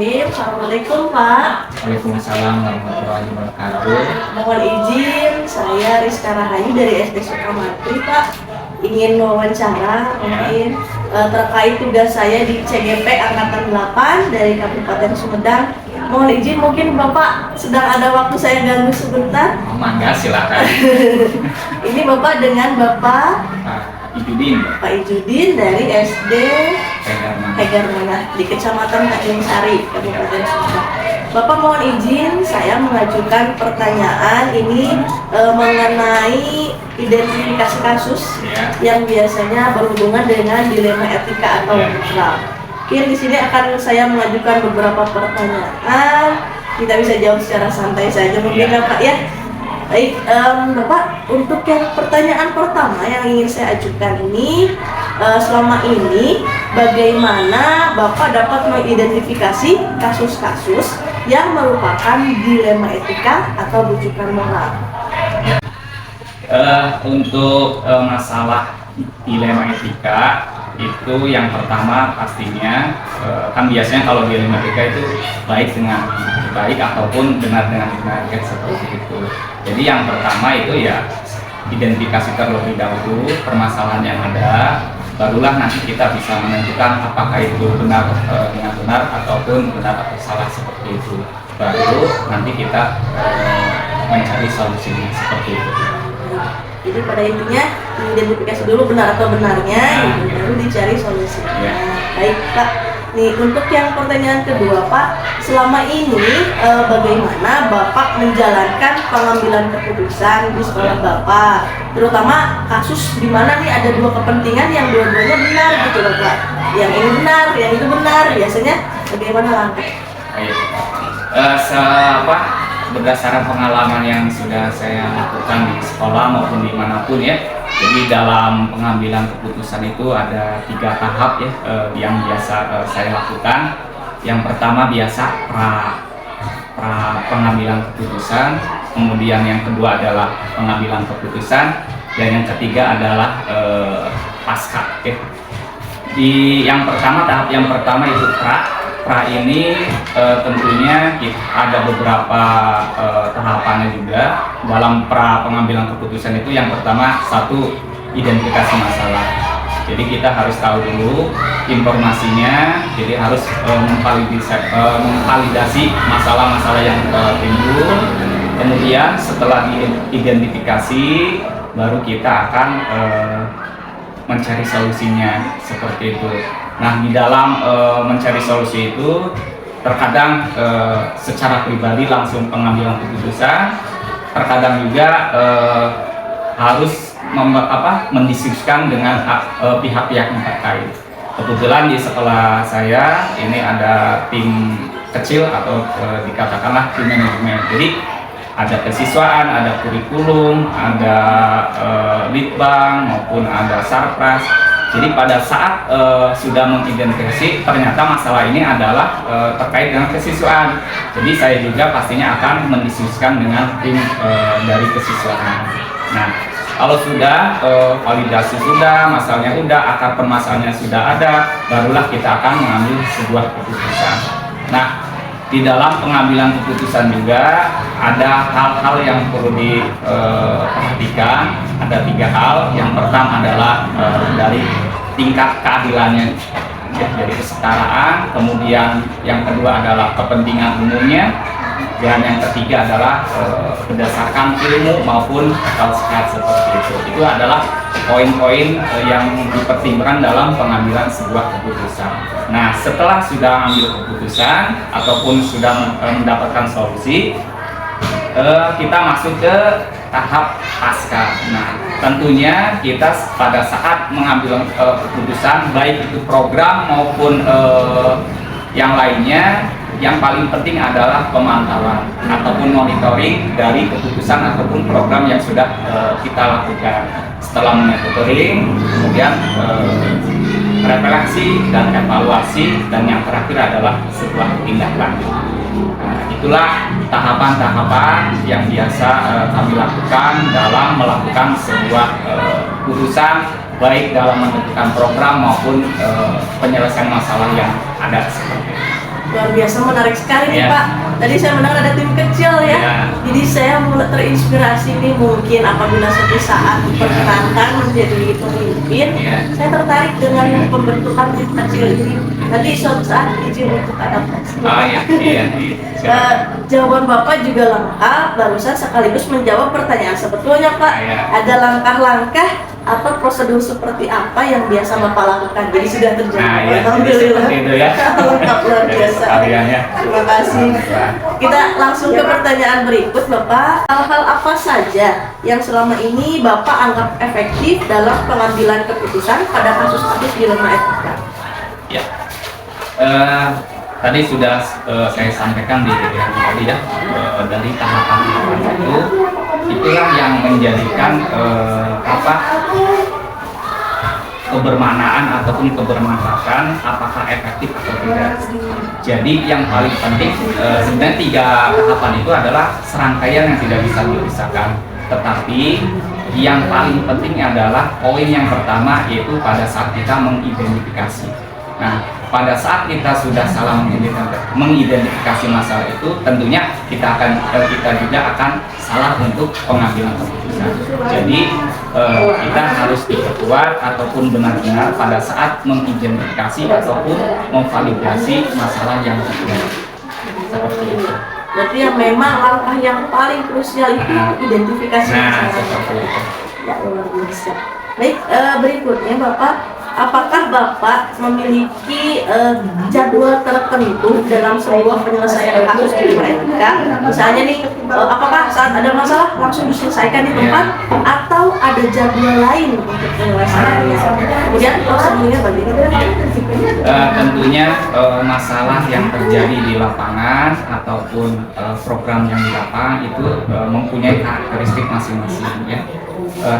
Bismillahirrahmanirrahim. Assalamualaikum Pak. Waalaikumsalam warahmatullahi wabarakatuh. Mohon izin, saya Rizka Rahayu dari SD Sukamantri Pak. Ingin wawancara mungkin terkait tugas saya di CGP Angkatan 8 dari Kabupaten Sumedang. Mohon izin, mungkin Bapak sedang ada waktu saya ganggu sebentar. Mangga silakan. Ini Bapak dengan Bapak Pak Ijudin dari SD Hegarmanah di Kecamatan Tanjung Sari, Kabupaten Sumedang. Bapak mohon izin, saya mengajukan pertanyaan ini mengenai identifikasi kasus yang biasanya berhubungan dengan dilema etika atau moral. Mungkin di sini akan saya mengajukan beberapa pertanyaan. Kita bisa jawab secara santai saja mungkin Bapak ya. Baik, Bapak, untuk yang pertanyaan pertama yang ingin saya ajukan ini, selama ini bagaimana Bapak dapat mengidentifikasi kasus-kasus yang merupakan dilema etika atau rujukan moral? Untuk masalah dilema etika itu yang pertama pastinya kan biasanya kalau dilema etika itu baik dengan baik ataupun benar dengan benar seperti itu. Jadi yang pertama itu ya identifikasi terlebih dahulu permasalahan yang ada, barulah nanti kita bisa menentukan apakah itu benar dengan benar ataupun benar atau salah seperti itu. Baru nanti kita mencari solusinya seperti itu. Jadi pada intinya identifikasi dulu benar atau benarnya, baru dicari solusinya. Baik Pak. Nih untuk yang pertanyaan kedua Pak, selama ini bagaimana Bapak menjalankan pengambilan keputusan di sekolah Bapak, terutama kasus di mana nih ada dua kepentingan yang dua-duanya benar gitu loh Pak. Yang ini benar, yang itu benar, biasanya bagaimana langkah? Berdasarkan pengalaman yang sudah saya lakukan di sekolah maupun dimanapun ya, jadi dalam pengambilan keputusan itu ada 3 tahap ya yang biasa saya lakukan. Yang pertama biasa pra pengambilan keputusan, kemudian yang kedua adalah pengambilan keputusan, dan yang ketiga adalah pasca ya. Di yang pertama, tahap yang pertama itu pra ini tentunya ada beberapa tahapannya juga. Dalam pra pengambilan keputusan itu yang pertama, satu, identifikasi masalah. Jadi kita harus tahu dulu informasinya, jadi harus memvalidasi masalah-masalah yang timbul. Kemudian setelah diidentifikasi, baru kita akan mencari solusinya seperti itu. Nah, di dalam mencari solusi itu terkadang secara pribadi langsung pengambilan keputusan, terkadang juga harus mendiskusikan dengan pihak-pihak yang terkait. Kebetulan di sekolah saya ini ada tim kecil atau dikatakanlah tim manajemen. Jadi ada kesiswaan, ada kurikulum, ada litbang maupun ada sarpras. Jadi pada saat sudah mengidentifikasi ternyata masalah ini adalah terkait dengan kesiswaan. Jadi saya juga pastinya akan mendiskusikan dengan tim dari kesiswaan. Nah, kalau sudah validasi sudah, masalahnya sudah, akar permasalahannya sudah ada, barulah kita akan mengambil sebuah keputusan. Nah, di dalam pengambilan keputusan juga ada hal-hal yang perlu diperhatikan. Ada 3 hal. Yang pertama adalah dari tingkat keadilannya, ya, dari kesetaraan. Kemudian yang kedua adalah kepentingan umumnya. Dan yang ketiga adalah berdasarkan ilmu maupun akal sehat seperti itu. Itu adalah poin-poin yang dipertimbangkan dalam pengambilan sebuah keputusan. Nah, setelah sudah ambil keputusan ataupun sudah mendapatkan solusi, kita masuk ke tahap pasca. Nah, tentunya kita pada saat mengambil keputusan, baik itu program maupun yang lainnya, yang paling penting adalah pemantauan ataupun monitoring dari keputusan ataupun program yang sudah kita lakukan. Setelah monitoring, kemudian refleksi dan evaluasi, dan yang terakhir adalah sebuah tindak lanjut. Nah, itulah tahapan-tahapan yang biasa kami lakukan dalam melakukan sebuah keputusan, baik dalam menentukan program maupun penyelesaian masalah yang ada seperti itu. luar biasa menarik sekali nih Iya. Pak. Tadi saya mendengar ada tim kecil ya. Iya. Jadi saya mulai terinspirasi nih, mungkin apabila suatu saat diperkenankan menjadi pemimpin, Iya. saya tertarik dengan pembentukan tim kecil ini. Nanti suatu saat izin untuk adaptasi. Oh iya, iya. Jawaban Bapak juga lengkap, barusan sekaligus menjawab pertanyaan sebetulnya Pak. Iya. Ada langkah-langkah atau prosedur seperti apa yang biasa Bapak lakukan? Jadi sudah terjadi. Nah, ya, jadi Alhamdulillah. seperti itu ya. Lengkap luar biasa. Sekaliannya. Terima kasih. Kita langsung ke pertanyaan berikut Bapak. Hal-hal apa saja yang selama ini Bapak anggap efektif dalam pengambilan keputusan pada kasus-kasus dilema etika? Ya. Tadi sudah saya sampaikan di yang tadi ya, dari tahapan-tahapan itu, itulah yang menjadikan kebermanaan ataupun kebermanfaatan apakah efektif atau tidak. Jadi yang paling penting sebenarnya 3 tahapan itu adalah serangkaian yang tidak bisa dipisahkan. Tetapi yang paling penting adalah poin yang pertama, yaitu pada saat kita mengidentifikasi. Nah, pada saat kita sudah salah mengidentifikasi masalah itu, tentunya kita juga akan salah untuk pengambilan keputusan. Jadi kita harus diperkuat ataupun benar-benar pada saat mengidentifikasi ataupun memvalidasi masalah yang terjadi. Seperti itu. Berarti yang memang langkah yang paling krusial itu identifikasi Nah, masalah. seperti itu. Ya, luar biasa. Baik, berikutnya Bapak, apakah Bapak memiliki jadwal tertentu dalam sebuah penyelesaian kasus di etika? Misalnya nih, apakah saat ada masalah langsung diselesaikan di tempat atau ada jadwal lain untuk penyelesaiannya? Kemudian prosedurnya bagaimana? Tentunya masalah yang terjadi di lapangan ataupun program yang di lapangan itu mempunyai karakteristik masing-masing ya.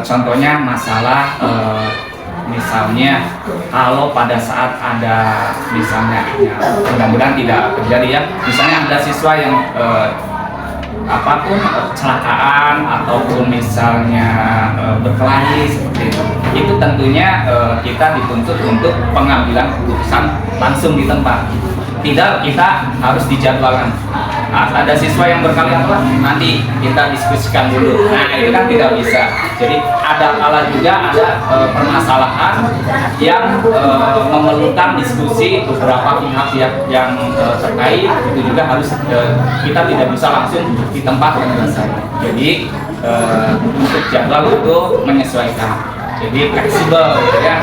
Contohnya masalah misalnya kalau pada saat ada misalnya ya, mudah-mudahan tidak terjadi ya, misalnya ada siswa yang apapun kecelakaan ataupun misalnya berkelahi seperti itu tentunya kita dituntut untuk pengambilan keputusan langsung di tempat. Tidak, kita harus dijadwalkan. Nah, ada siswa yang berkali nanti kita diskusikan dulu. Nah, itu kan tidak bisa. Jadi ada kala juga ada permasalahan yang memerlukan diskusi beberapa pihak yang terkait. Itu juga harus kita tidak bisa langsung di tempat menyelesaikan. Jadi untuk jadwal itu menyesuaikan. Jadi fleksibel ya,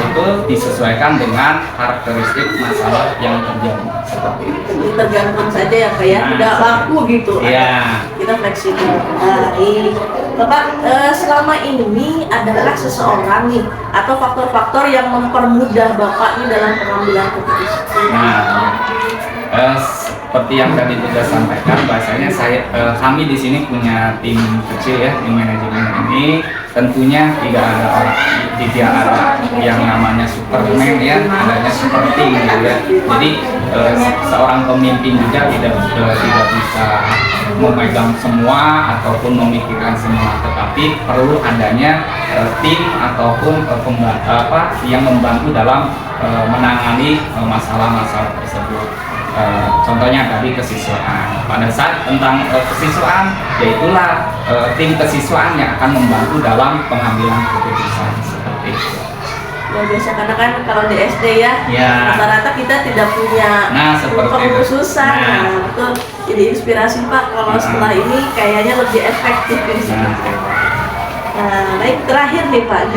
itu disesuaikan dengan karakteristik masalah yang terjadi seperti itu. Jadi tergantung saja ya Pak ya, tidak laku gitu. Iya. Kita fleksibel. Baik, Bapak, selama ini adakah seseorang nih atau faktor-faktor yang mempermudah Bapak nih dalam pengambilan keputusan? Nah, seperti yang tadi sudah sampaikan, bahasanya kami di sini punya tim kecil ya, tim manajemen ini. Tentunya tidak ada yang namanya Superman ya, adanya super team gitu ya. Jadi seorang pemimpin juga tidak bisa memegang semua ataupun memikirkan semua, tetapi perlu adanya tim ataupun yang membantu dalam menangani masalah-masalah tersebut. Contohnya tadi kesiswaan. Pada saat tentang kesiswaan, yaitulah tim kesiswaan yang akan membantu dalam pengambilan keputusan seperti itu. Ya biasa, karena kan kalau di SD ya, rata-rata kita tidak punya pengkhususan. Nah, itu jadi inspirasi Pak. Kalau setelah ini kayaknya lebih efektif ini. Nah, baik, terakhir nih Pak.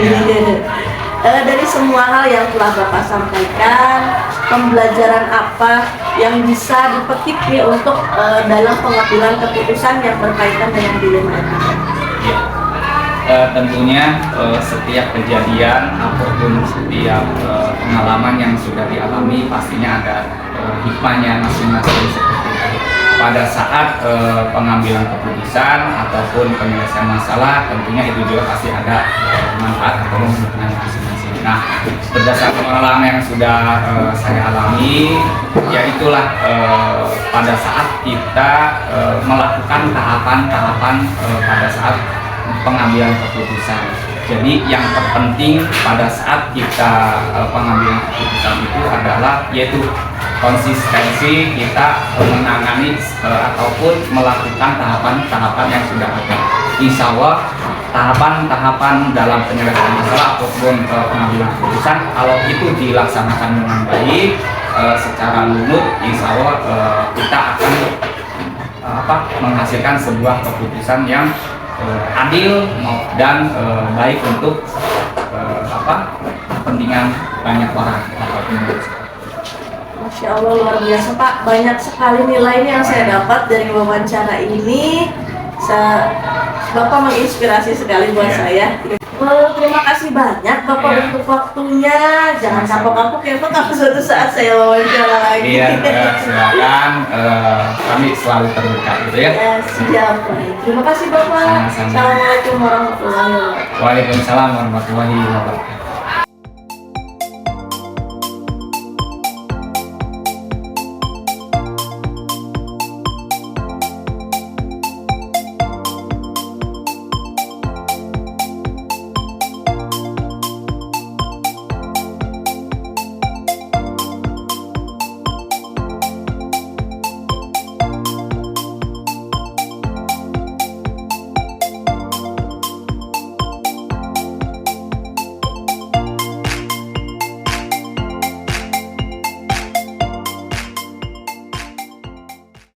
Dari semua hal yang telah Bapak sampaikan, pembelajaran apa yang bisa dipetik nih untuk dalam pengambilan keputusan yang berkaitan dengan dilema etika? Tentunya setiap kejadian ataupun setiap pengalaman yang sudah dialami pastinya ada hikmahnya masing-masing seperti itu. Pada saat pengambilan keputusan ataupun penyelesaian masalah, tentunya itu juga pasti ada manfaat atau hikmahnya masing-masing. Nah, berdasarkan pengalaman yang sudah saya alami, yaitulah pada saat kita melakukan tahapan-tahapan pada saat pengambilan keputusan. Jadi yang terpenting pada saat kita pengambilan keputusan itu adalah yaitu konsistensi kita menangani ataupun melakukan tahapan-tahapan yang sudah ada. Insya Allah tahapan-tahapan dalam penyelesaian masalah ataupun pengambilan keputusan kalau itu dilaksanakan dengan baik secara lunut, insya Allah kita akan menghasilkan sebuah keputusan yang adil dan baik untuk kepentingan banyak orang. Masya Allah, luar biasa Pak, banyak sekali nilainya yang saya dapat dari wawancara ini. Bapak menginspirasi sekali buat saya. Terima kasih banyak Bapak untuk waktunya. Jangan kapok-kapok ya Pak, kalau suatu saat saya wawancara lagi. Iya, silakan. Kami selalu terbuka gitu ya. Ya, siap. Terima kasih Bapak. Sama-sama. Assalamualaikum warahmatullahi wabarakatuh. Waalaikumsalam warahmatullahi wabarakatuh.